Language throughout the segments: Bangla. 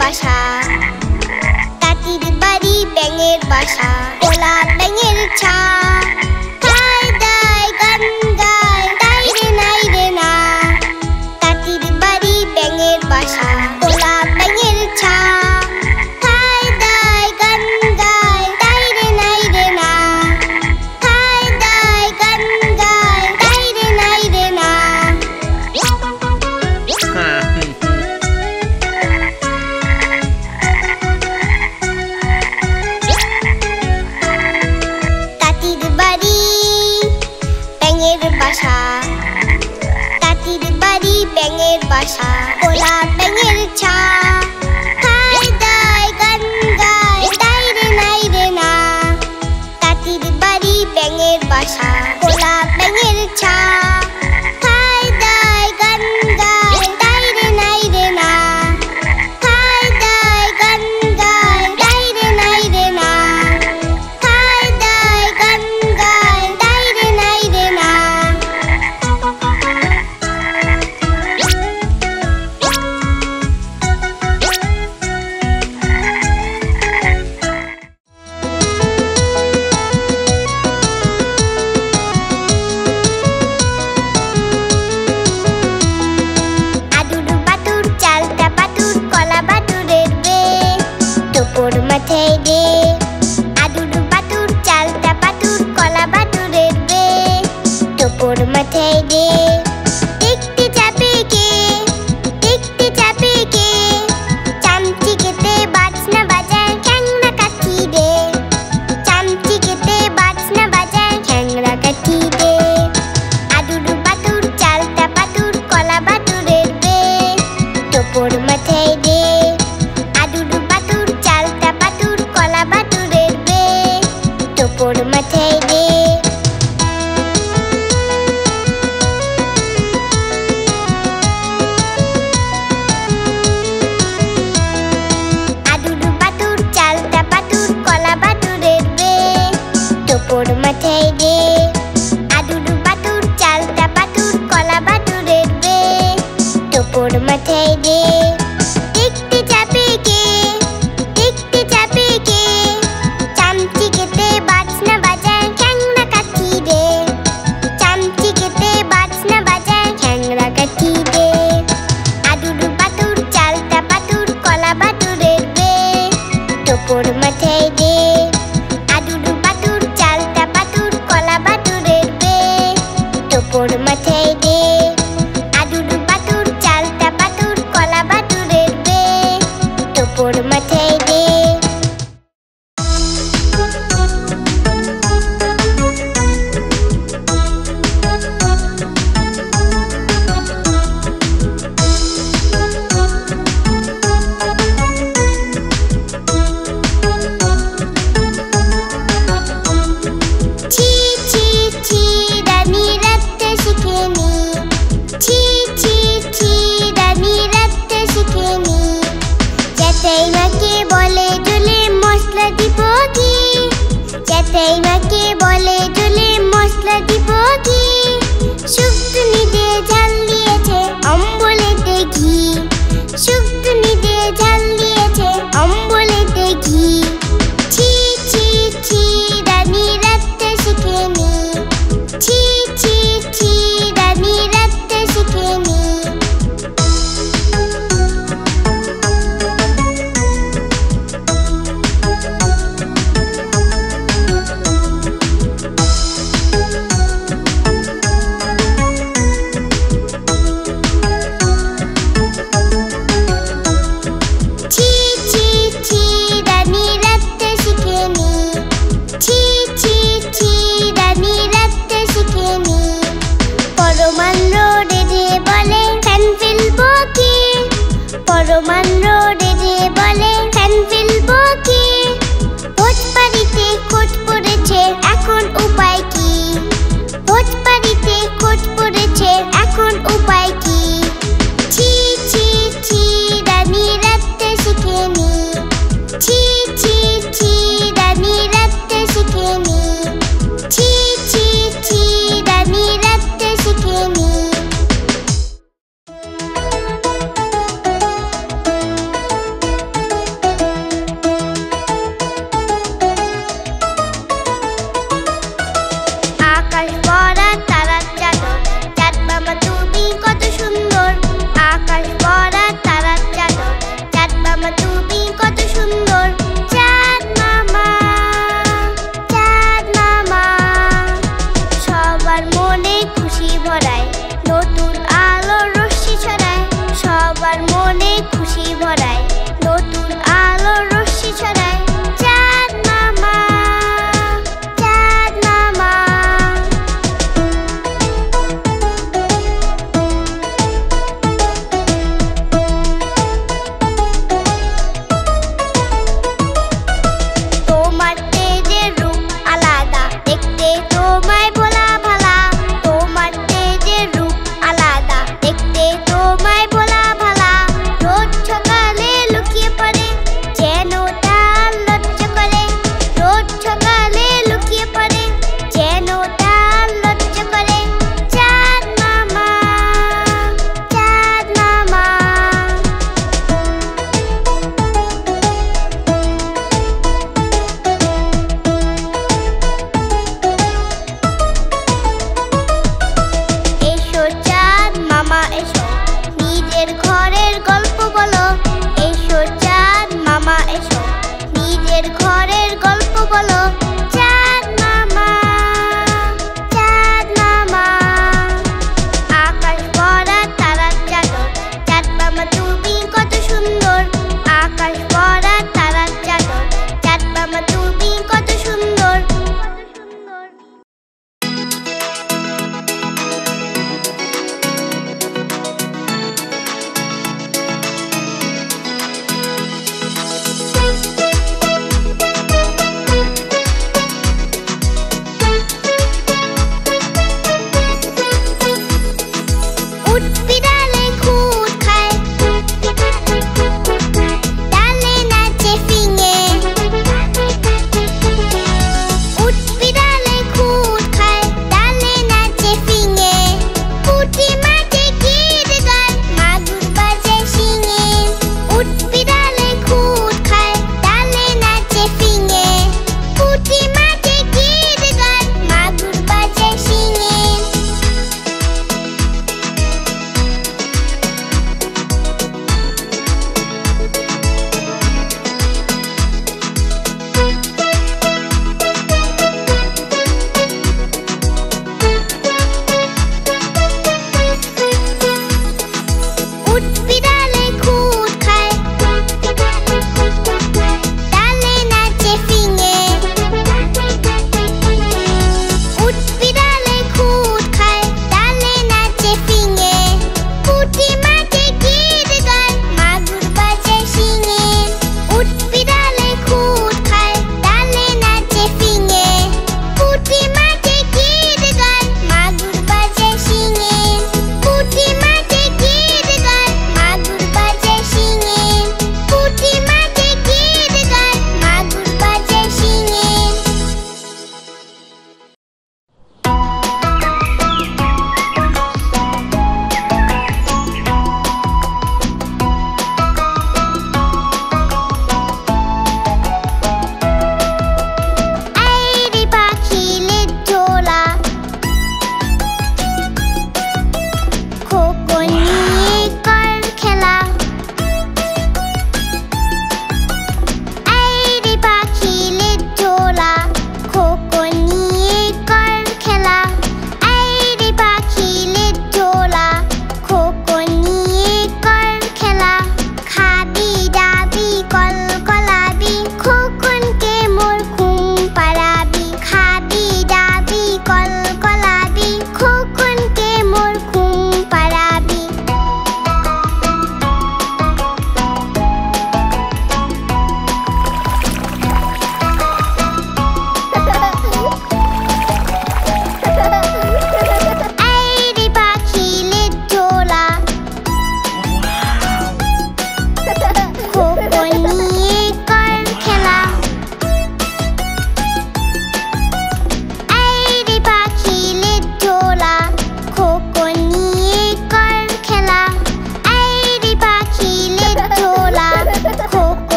বাসা, তাঁতির বাড়ি ব্যাঙের বাসা, ওলা ব্যাঙের ছা। খায় দায় গান গায় তাই রে নাই রে না, তাঁতির বাড়ি ব্যাঙের বাসা, ওলা ব্যাঙের ছা। খায় দায় গান গায় তাই রে নাই রে না, খায় দায় গান গায় তাই রে নাই রে না। তাঁতির বাড়ি ব্যাঙের বাসা, তাঁতির বাড়ি ব্যাঙের বাসা, ওলা ব্যাঙের ছা। খায় দায় গান গায় তাই রে নাই রে না, তাঁতির বাড়ি ব্যাঙের বাসা, ওলা ব্যাঙের ছা। খায় দায় গান গায় তাই রে নাই রে না, খায় দায় গান গায় তাই রে নাই রে না, খায় দায় গান গায় তাই রে নাই রে না। আদুর বাতুর চালতা পাতুর কলা বাতুরের বে, টোপর মাথায় দে। আদুর বাতুর চালতা পাতুর কলা বাতুরের বে, টোপর মাথায় দে। দেখতে চাপে কে, দেখতে চাপে কে, চামচি কেটে বাজনা বাজায় খ্যাংরা কাঠি দে, চামচি কেটে বাজনা বাজায় খ্যাংরা কাঠি দে। আদুর বাতুর চালতা পাতুর কলা বাতুরের বে, টোপর মাথায় দে। আদুর বাতুর চালতা পাতুর কলা বাতুরের বে, টোপর মাথায় দে। আদুর বাতুর চালতা পাতুর কলা বাতুরের বে, টোপর মাথায় দে। আদুর বাতুর চালতা পাতুর কলা বাতুরের বে, টোপর মাথায় দে। দেখতে চাপে কে, দেখতে চাপে কে, চামচি কেটে বাজনা বাজায় খ্যাংরা কাঠি দে, চামচি কেটে বাজনা বাজায় খ্যাংরা কাঠি দে। আদুর বাতুর চালতা পাতুর কলা বাতুরের বে, টোপর মাথায় দে। আদুর বাতুর চালতা পাতুর কলা বাতুরের বে, টোপর মাথায় দে। আদুর বাতুর চালতা পাতুর কলা বাতুরের বে, টোপর মাথায় দে। ছি ছি ছি রানী রাখতে শিখেনি, ছি ছি ছি রানী রাখতে শিখেনি। চ্যাটাই মাকে বলে জলে মশলা দিব কি, চ্যাটাই মাকে বলে জলে মশলা দিব কি। শুকতুনি দিয়ে ঝাল দিয়েছে অম্বলেতে ঘি, শুকতুনি দিয়ে ঝাল দিয়েছে অম্বলেতে ঘি। ছি ছি ছি রানী রাখতে শিখেনি, ছি ছি ছি রানী রাখতে শিখেনি।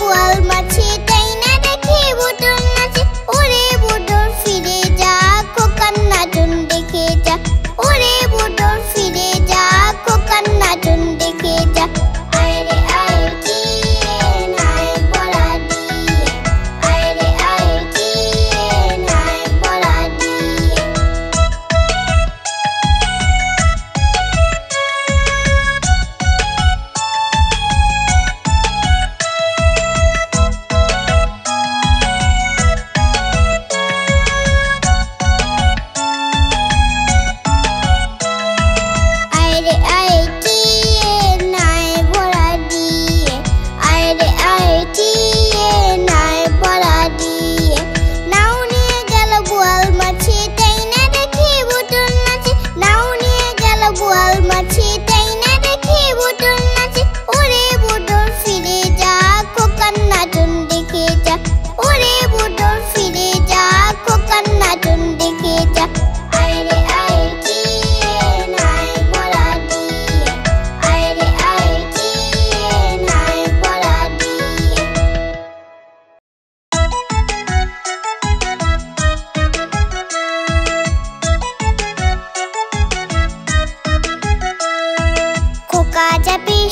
বোয়াল মাছে তাইনা দেখে বুটুল নাচে ওরে বুটুল ফিরে যা খোকার নাচন দেখে যা ওরে বুটুল ফিরে যা খোকার নাচন দেখে যা আয়রে আয় কি নাই পড়া দিয়ে আয়রে আয় কি নাই পড়া দিয়ে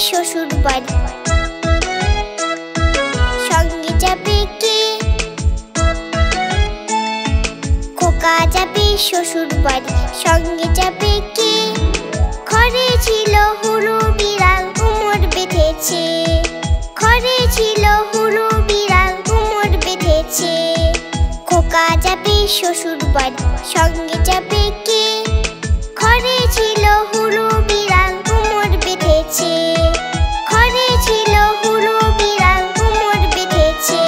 শ্বশুর বাড়ি সঙ্গে যাবে কে খোকা যাবে শ্বশুর বাড়ি সঙ্গে যাবে কে ঘরে ছিল হলু বিড়াল কোমর বেঁধেছে ঘরে ছিল হলু বিড়াল কোমর বেঁধেছে খোকা যাবে শ্বশুর বাড়ি সঙ্গে যাবে কে ঘরে ছিল হলু বিড়াল কোমর বেঁধেছে ঘরে ছিল হলু বিড়াল কোমর বেঁধেছে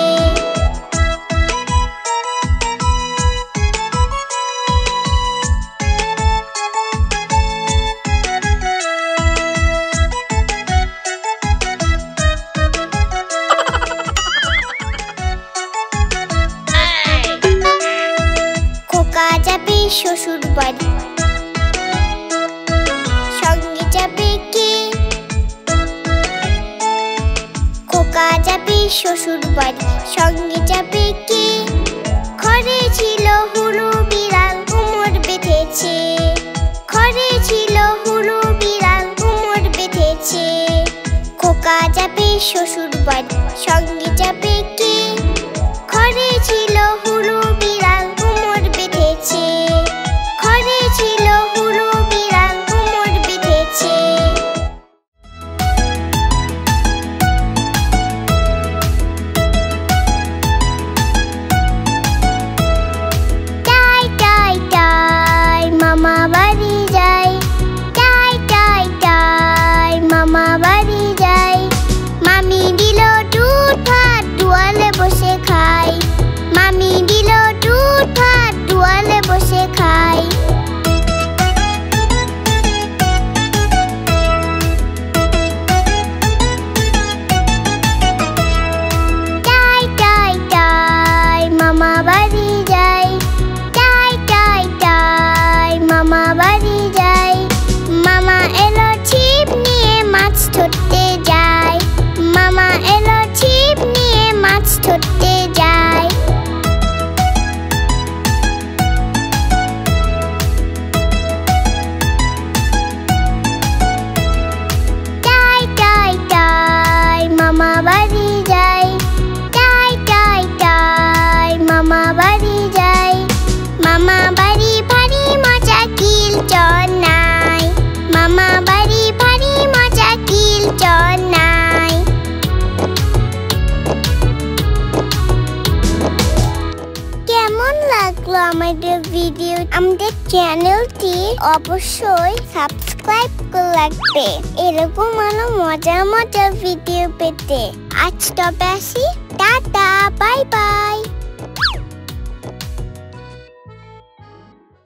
খোকা যাবে শ্বশুর বাড়ি সঙ্গে যাবে কে খোকা যাবে শ্বশুর বাড়ি সঙ্গে যাবে কে ঘরে ছিল হলু বিড়াল কোমর বেঁধেছে ঘরে ছিল হলু বিড়াল কোমর বেঁধেছে খোকা যাবে শ্বশুর বাড়ি সঙ্গে যাবে কে ঘরে ছিল হলু বিড়াল কোমর বেঁধেছে ঘরে ছিল হলু বিড়াল কোমর বেঁধেছে টাই টাই টাই মামা বাড়ি যাই টাই টাই টাই মামা বাড়ি যাই মামি দিল দুধ ভাত দুয়ালে বসে খাই মামি দিল দুধ ভাত দুয়ালে বসে খাই টাই টাই টাই মামা বাড়ি যাই টাই টাই টাই মামা বাড়ি যাই মামা এলো ছিপ নিয়ে মাছ ধরতে যায় মামা এলো ছিপ নিয়ে মাছ ধরতে যায় টাই টাই টাই মামা বাড়ি যাই টাই টাই টাই মামা বাড়ি যাই মামা বাড়ি ভারী মজা কিল চর নাই মামা বাড়ি ভারী মজা কিল চর নাই কেমন লাগলো আমাদের ভিডিও আমাদের চ্যানেলটি অবশ্যই সাবস্ক্রাইব করে রাখবে এরকম আরো মজার মজার ভিডিও পেতে আজ তবে আসি টাটা বাই বাই